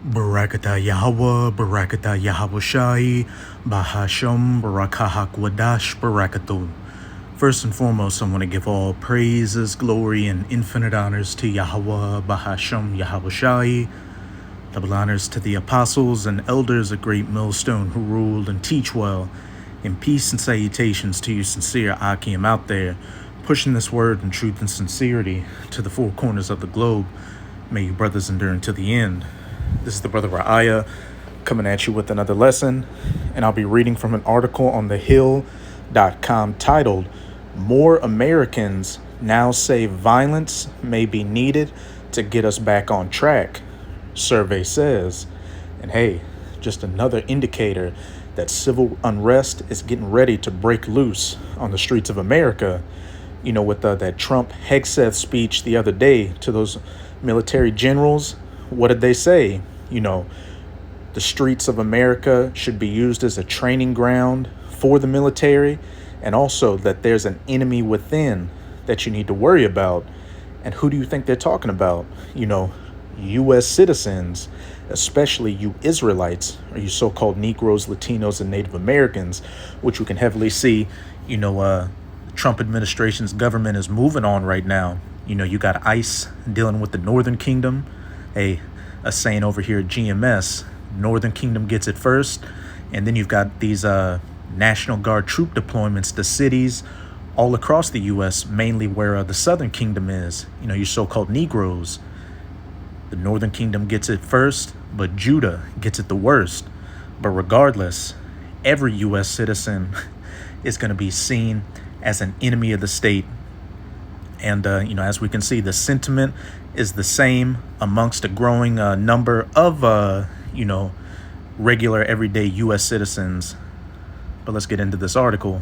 Barakata Yahweh, Barakata Yahweh Shai, Bahasham, Barakahak Wadash, Barakatun. First and foremost, I want to give all praises, glory, and infinite honors to Yahweh, Bahasham, Yahweh Shai. Double honors to the apostles and elders of Great Millstone who rule and teach well. And peace and salutations to you sincere Akim out there, pushing this word in truth and sincerity to the four corners of the globe. May you brothers endure until the end. This is the brother Ra'aya coming at you with another lesson, and I'll be reading from an article on thehill.com titled, More Americans Now Say Violence May Be Needed to Get Us Back on Track, survey says. And hey, just another indicator that civil unrest is getting ready to break loose on the streets of America. You know, with that Trump Hegseth speech the other day to those military generals, what did they say? You know, the streets of America should be used as a training ground for the military, and also that there's an enemy within that you need to worry about. And who do you think they're talking about? You know, U.S. citizens, especially you Israelites, or you so-called Negroes, Latinos, and Native Americans, which you can heavily see, you know, the Trump administration's government is moving on right now. You know, you got ICE dealing with the Northern Kingdom. A saying over here at GMS, Northern Kingdom gets it first. And then you've got these National Guard troop deployments to cities all across the U.S., mainly where the Southern Kingdom is. You know, your so-called Negroes. The Northern Kingdom gets it first, but Judah gets it the worst. But regardless, every U.S. citizen is going to be seen as an enemy of the state. And, you know, as we can see, the sentiment is the same amongst a growing number of, you know, regular everyday U.S. citizens. But let's get into this article.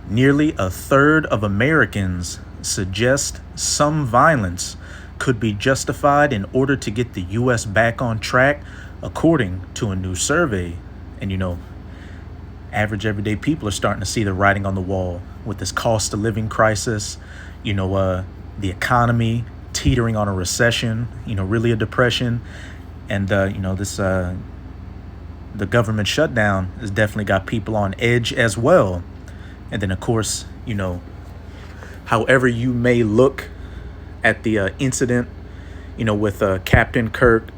Nearly a third of Americans suggest some violence could be justified in order to get the U.S. back on track, according to a new survey. And, you know, average everyday people are starting to see the writing on the wall with this cost of living crisis, you know, the economy teetering on a recession, you know, really a depression. And, you know, this the government shutdown has definitely got people on edge as well. And then, of course, you know, however you may look at the incident, you know, with Captain Kirk,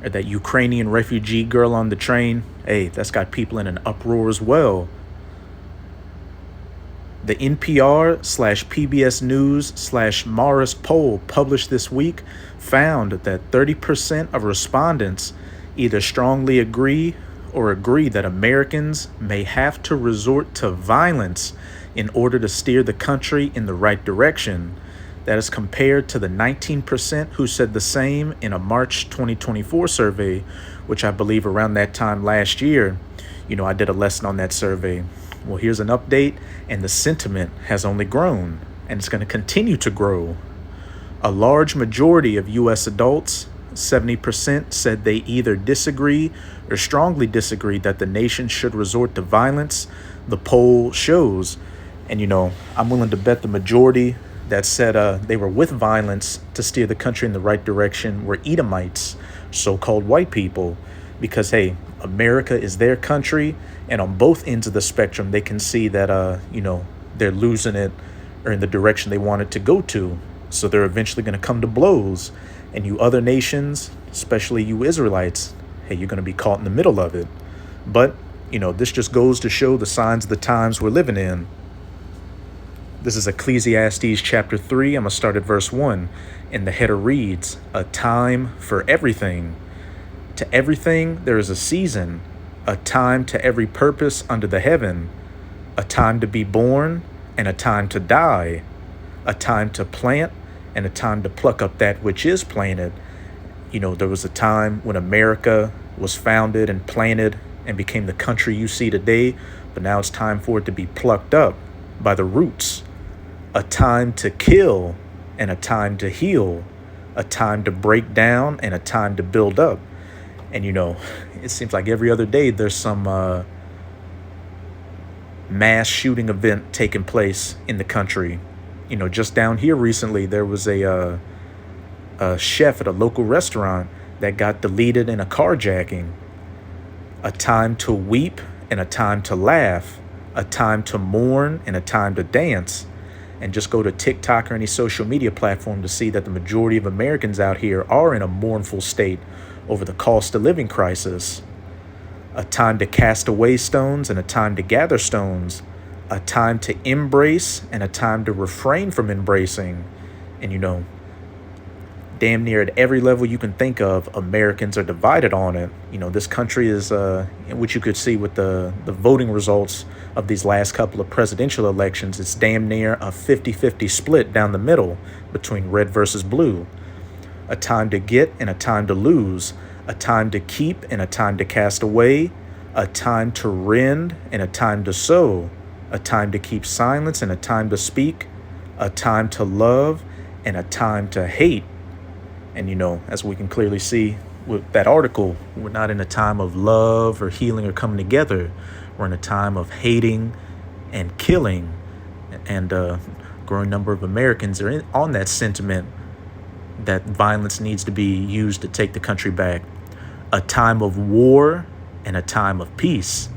or that Ukrainian refugee girl on the train, hey, that's got people in an uproar as well. The NPR/PBS News/Marist poll published this week found that 30% of respondents either strongly agree or agree that Americans may have to resort to violence in order to steer the country in the right direction. That is compared to the 19% who said the same in a March 2024 survey, which I believe around that time last year, you know, I did a lesson on that survey. Well, here's an update, and the sentiment has only grown, and it's going to continue to grow. A large majority of U.S. adults, 70%, said they either disagree or strongly disagree that the nation should resort to violence, the poll shows. And, you know, I'm willing to bet the majority that said they were with violence to steer the country in the right direction were Edomites, so-called white people, because, hey, America is their country, and on both ends of the spectrum, they can see that, you know, they're losing it or in the direction they want it to go to. So they're eventually going to come to blows. And you other nations, especially you Israelites, hey, you're going to be caught in the middle of it. But, you know, this just goes to show the signs of the times we're living in. This is Ecclesiastes chapter 3. I'm going to start at verse 1. And the header reads, a time for everything. To everything there is a season, a time to every purpose under the heaven, a time to be born and a time to die, a time to plant and a time to pluck up that which is planted. You know, there was a time when America was founded and planted and became the country you see today, but now it's time for it to be plucked up by the roots. A time to kill and a time to heal, a time to break down and a time to build up. And, you know, it seems like every other day there's some mass shooting event taking place in the country. You know, just down here recently, there was a chef at a local restaurant that got deleted in a carjacking, a time to weep and a time to laugh, a time to mourn and a time to dance. And just go to TikTok or any social media platform to see that the majority of Americans out here are in a mournful state over the cost of living crisis. A time to cast away stones and a time to gather stones, a time to embrace and a time to refrain from embracing. And damn near at every level you can think of, Americans are divided on it. This country is, which you could see with the voting results of these last couple of presidential elections, it's damn near a 50-50 split down the middle between red versus blue. A time to get and a time to lose, a time to keep and a time to cast away, a time to rend and a time to sow, a time to keep silence and a time to speak, a time to love and a time to hate. And, as we can clearly see with that article, we're not in a time of love or healing or coming together. We're in a time of hating and killing. And a growing number of Americans are on that sentiment that violence needs to be used to take the country back. A time of war and a time of peace.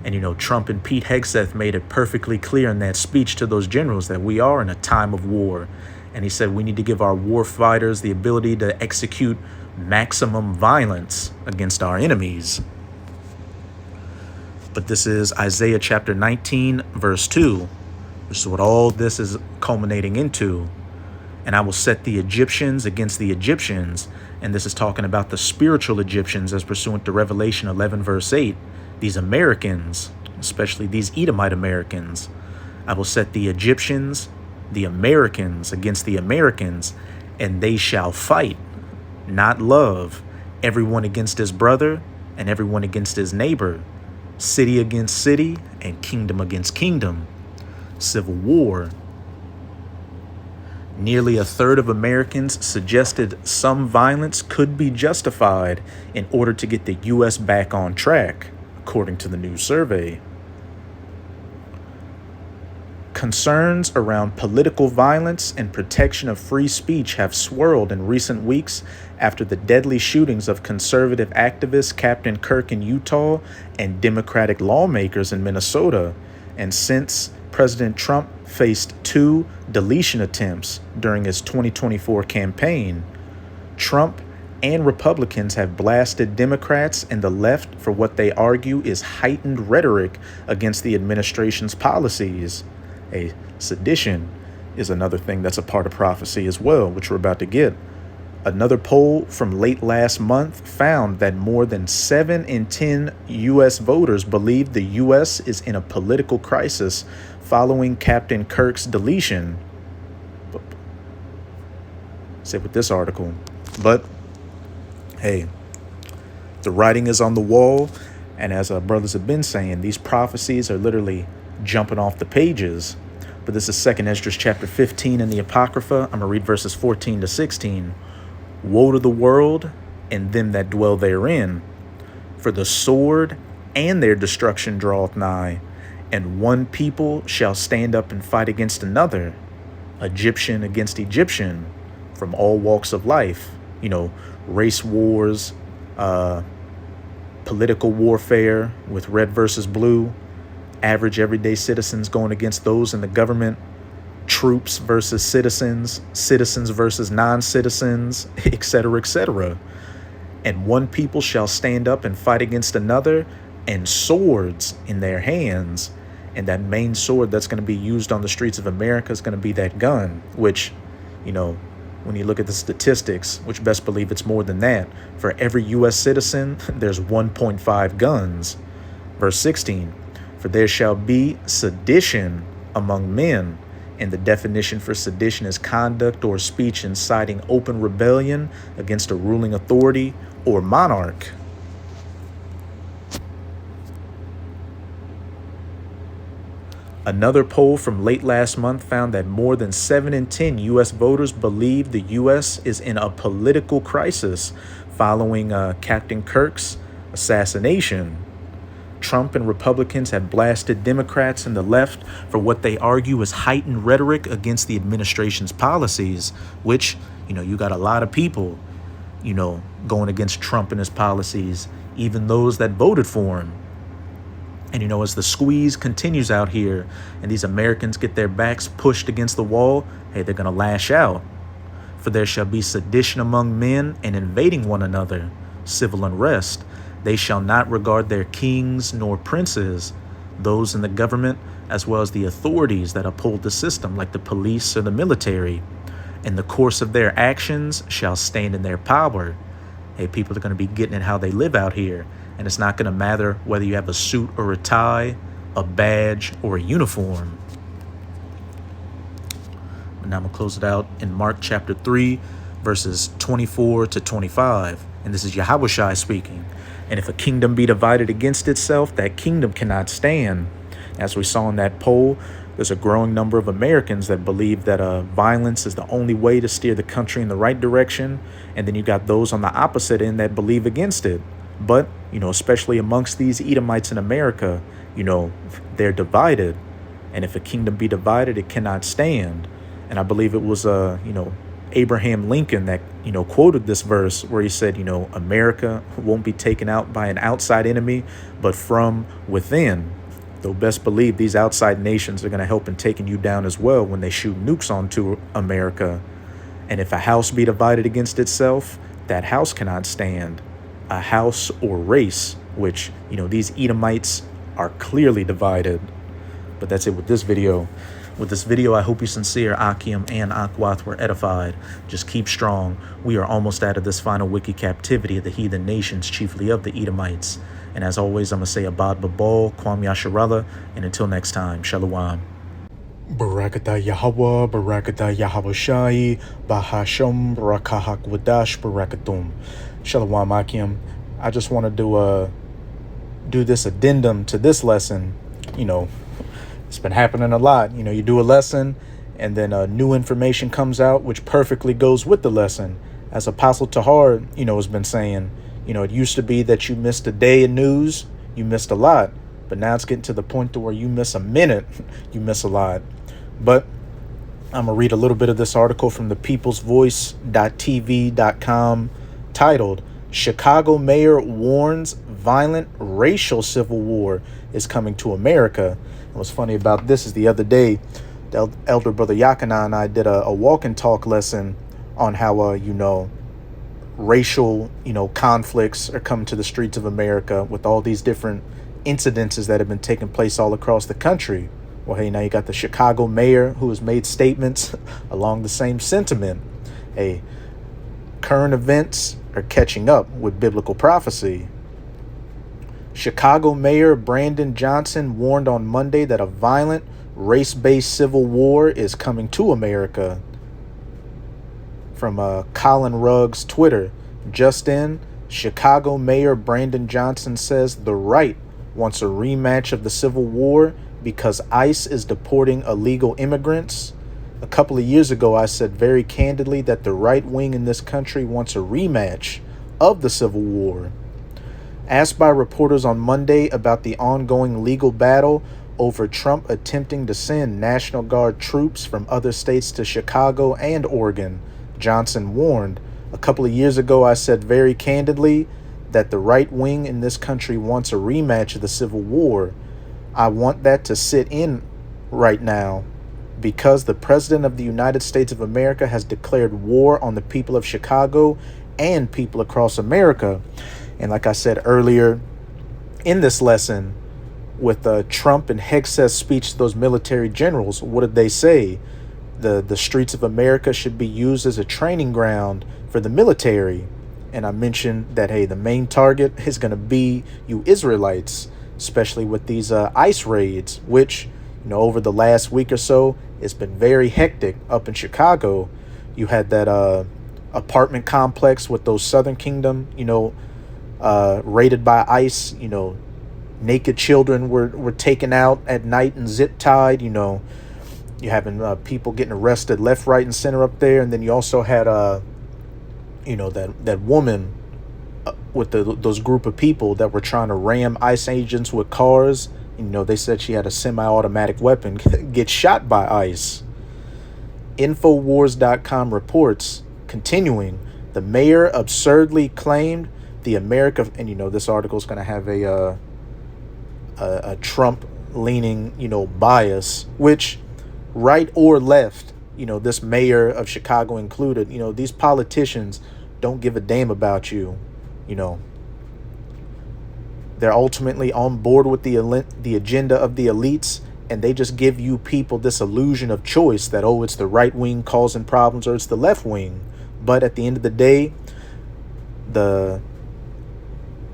And, Trump and Pete Hegseth made it perfectly clear in that speech to those generals that we are in a time of war. And he said we need to give our war fighters the ability to execute maximum violence against our enemies. But this is Isaiah chapter 19, verse 2. This is what all this is culminating into. And I will set the Egyptians against the Egyptians. And this is talking about the spiritual Egyptians as pursuant to Revelation 11, verse 8. These Americans, especially these Edomite Americans. I will set the Egyptians, the Americans against the Americans, and they shall fight, not love, everyone against his brother and everyone against his neighbor, city against city and kingdom against kingdom. Civil war. Nearly a third of Americans suggested some violence could be justified in order to get the U.S. back on track, according to the new survey. Concerns around political violence and protection of free speech have swirled in recent weeks after the deadly shootings of conservative activist Captain Kirk in Utah and Democratic lawmakers in Minnesota, and since President Trump faced 2 deletion attempts during his 2024 campaign. Trump and Republicans have blasted Democrats and the left for what they argue is heightened rhetoric against the administration's policies. Sedition is another thing that's a part of prophecy as well, which we're about to get. Another poll from late last month found that more than 7 in 10 U.S. voters believe the U.S. is in a political crisis following Captain Kirk's deletion. Say with this article. But, hey, the writing is on the wall, and as our brothers have been saying, these prophecies are literally jumping off the pages. But this is 2nd Esdras chapter 15 in the Apocrypha. I'm going to read verses 14 to 16. Woe to the world and them that dwell therein, for the sword and their destruction draweth nigh, and one people shall stand up and fight against another, Egyptian against Egyptian, from all walks of life. Race wars, political warfare with red versus blue, average everyday citizens going against those in the government, troops versus citizens, citizens versus non-citizens, etc., etc. And one people shall stand up and fight against another, and swords in their hands. And that main sword that's going to be used on the streets of America is going to be that gun, which, when you look at the statistics, which best believe it's more than that, for every U.S. citizen, there's 1.5 guns. Verse 16, for there shall be sedition among men. And the definition for sedition is conduct or speech inciting open rebellion against a ruling authority or monarch. Another poll from late last month found that more than 7 in 10 U.S. voters believe the U.S. is in a political crisis following Captain Kirk's assassination. Trump and Republicans have blasted Democrats and the left for what they argue is heightened rhetoric against the administration's policies, which, you got a lot of people going against Trump and his policies, even those that voted for him. And, as the squeeze continues out here and these Americans get their backs pushed against the wall, hey, they're going to lash out. For there shall be sedition among men and invading one another, civil unrest. They shall not regard their kings nor princes, those in the government, as well as the authorities that uphold the system, like the police or the military. And the course of their actions shall stand in their power. Hey, people are going to be getting it how they live out here. And it's not going to matter whether you have a suit or a tie, a badge, or a uniform. And now I'm going to close it out in Mark chapter 3, verses 24 to 25. And this is Yahushua speaking. And if a kingdom be divided against itself, that kingdom cannot stand. As we saw in that poll, there's a growing number of Americans that believe that violence is the only way to steer the country in the right direction. And then you got those on the opposite end that believe against it. But, especially amongst these Edomites in America, they're divided. And if a kingdom be divided, it cannot stand. And I believe it was, Abraham Lincoln that, quoted this verse where he said, America won't be taken out by an outside enemy, but from within. Though best believe these outside nations are going to help in taking you down as well when they shoot nukes onto America. And if a house be divided against itself, that house cannot stand. A house or race, which, these Edomites are clearly divided. But that's it with this video. With this video, I hope you sincere, Akim and Akwath, were edified. Just keep strong. We are almost out of this final wicked captivity of the heathen nations, chiefly of the Edomites. And as always, I'm going to say Abad Babal, Kwam Yasharallah, and until next time, Shalom. Barakatah Yahweh, Barakatah Yahweh Shai, Bahasham, Barakahak Wadash, Barakatum. Shalom, Akim. I just wanted to do this addendum to this lesson. It's been happening a lot. You do a lesson and then new information comes out, which perfectly goes with the lesson. As Apostle Tahar, has been saying, it used to be that you missed a day in news, you missed a lot. But now it's getting to the point to where you miss a minute, you miss a lot. But I'm going to read a little bit of this article from the peoplesvoice.tv.com titled, Chicago Mayor Warns Violent Racial Civil War is Coming to America. And what's funny about this is the other day, the elder brother Yakana and I did a walk and talk lesson on how, racial, conflicts are coming to the streets of America with all these different incidences that have been taking place all across the country. Well, hey, now you got the Chicago mayor who has made statements along the same sentiment. Hey, current events are catching up with biblical prophecy. Chicago Mayor Brandon Johnson warned on Monday that a violent, race-based civil war is coming to America. From Colin Rugg's Twitter, just in, Chicago Mayor Brandon Johnson says the right wants a rematch of the Civil War because ICE is deporting illegal immigrants. A couple of years ago, I said very candidly that the right wing in this country wants a rematch of the Civil War. Asked by reporters on Monday about the ongoing legal battle over Trump attempting to send National Guard troops from other states to Chicago and Oregon, Johnson warned, a couple of years ago I said very candidly that the right wing in this country wants a rematch of the Civil War. I want that to sit in right now because the President of the United States of America has declared war on the people of Chicago and people across America. And like I said earlier in this lesson, with Trump and Hegseth's speech to those military generals, what did they say? The streets of America should be used as a training ground for the military. And I mentioned that, hey, the main target is going to be you Israelites, especially with these ICE raids, which, over the last week or so, it's been very hectic up in Chicago. You had that apartment complex with those Southern Kingdom, raided by ICE. Naked children were taken out at night and zip tied. You're having people getting arrested left, right, and center up there. And then you also had, that woman with those group of people that were trying to ram ICE agents with cars. They said she had a semi-automatic weapon get shot by ICE. Infowars.com reports, continuing, The mayor absurdly claimed the America, and this article is going to have a Trump leaning, bias, which right or left, this mayor of Chicago included, these politicians don't give a damn about you. They're ultimately on board with the agenda of the elites, and they just give you people this illusion of choice that, oh, it's the right wing causing problems or it's the left wing. But at the end of the day, they're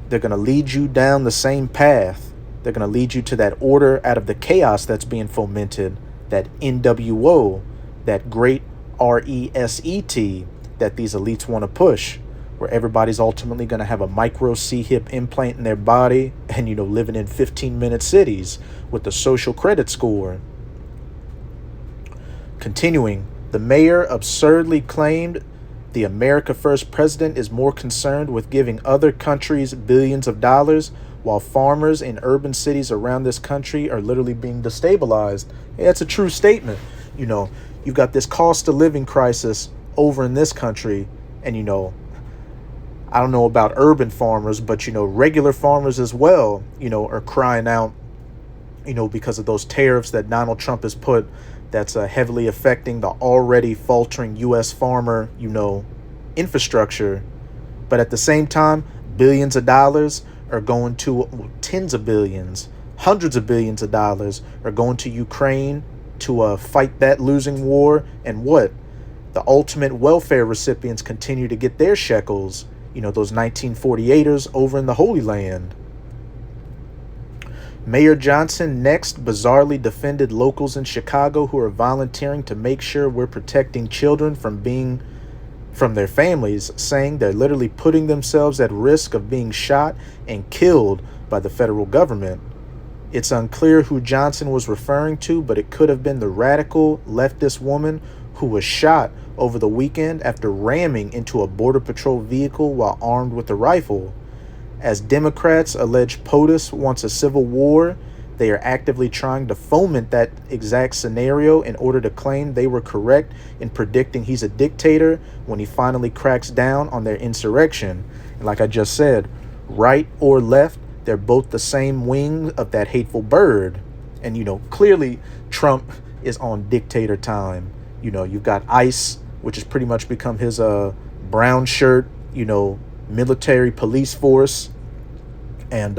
going to lead you down the same path. They're going to lead you to that order out of the chaos that's being fomented, that NWO, that great RESET that these elites want to push, where everybody's ultimately going to have a micro C-hip implant in their body and, living in 15-minute cities with the social credit score. Continuing, the mayor absurdly claimed the America First president is more concerned with giving other countries billions of dollars, while farmers in urban cities around this country are literally being destabilized. Yeah, that's a true statement. You've got this cost of living crisis over in this country, and I don't know about urban farmers, but regular farmers as well, are crying out, because of those tariffs that Donald Trump has put, that's heavily affecting the already faltering U.S. farmer, infrastructure. But at the same time, billions of dollars are going to tens of billions, hundreds of billions of dollars are going to Ukraine to fight that losing war. And what? The ultimate welfare recipients continue to get their shekels, those 1948ers over in the Holy Land. Mayor Johnson next bizarrely defended locals in Chicago who are volunteering to make sure we're protecting children from their families, saying they're literally putting themselves at risk of being shot and killed by the federal government. It's unclear who Johnson was referring to, but it could have been the radical leftist woman who was shot over the weekend after ramming into a Border Patrol vehicle while armed with a rifle. As Democrats allege POTUS wants a civil war, they are actively trying to foment that exact scenario in order to claim they were correct in predicting he's a dictator when he finally cracks down on their insurrection. And like I just said, right or left, they're both the same wing of that hateful bird. And, clearly Trump is on dictator time. You've got ICE, which has pretty much become his brown shirt, military police force. And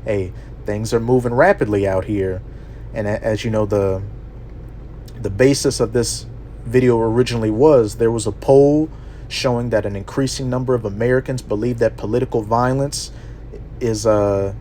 hey, things are moving rapidly out here. And as you know, the basis of this video originally was, there was a poll showing that an increasing number of Americans believe that political violence is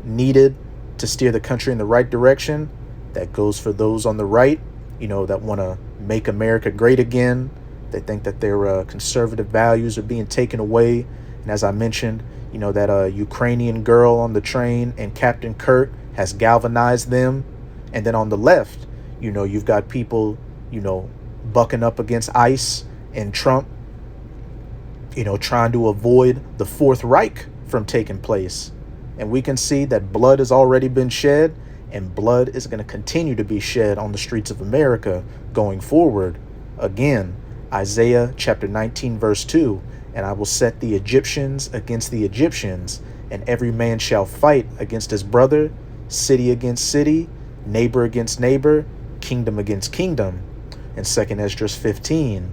needed to steer the country in the right direction. That goes for those on the right, that want to make America great again. They think that their conservative values are being taken away. And as I mentioned, that Ukrainian girl on the train and Captain Kirk has galvanized them. And then on the left, you've got people, bucking up against ICE and Trump, trying to avoid the Fourth Reich from taking place. And we can see that blood has already been shed, and blood is going to continue to be shed on the streets of America going forward. Again, Isaiah chapter 19, verse 2, and I will set the Egyptians against the Egyptians, and every man shall fight against his brother, city against city, neighbor against neighbor, kingdom against kingdom. And 2 Esdras 15,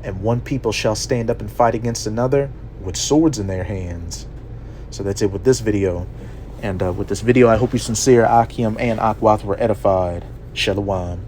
and one people shall stand up and fight against another with swords in their hands. So that's it with this video. And with this video, I hope you sincere Akim and Akwath were edified. Shalom.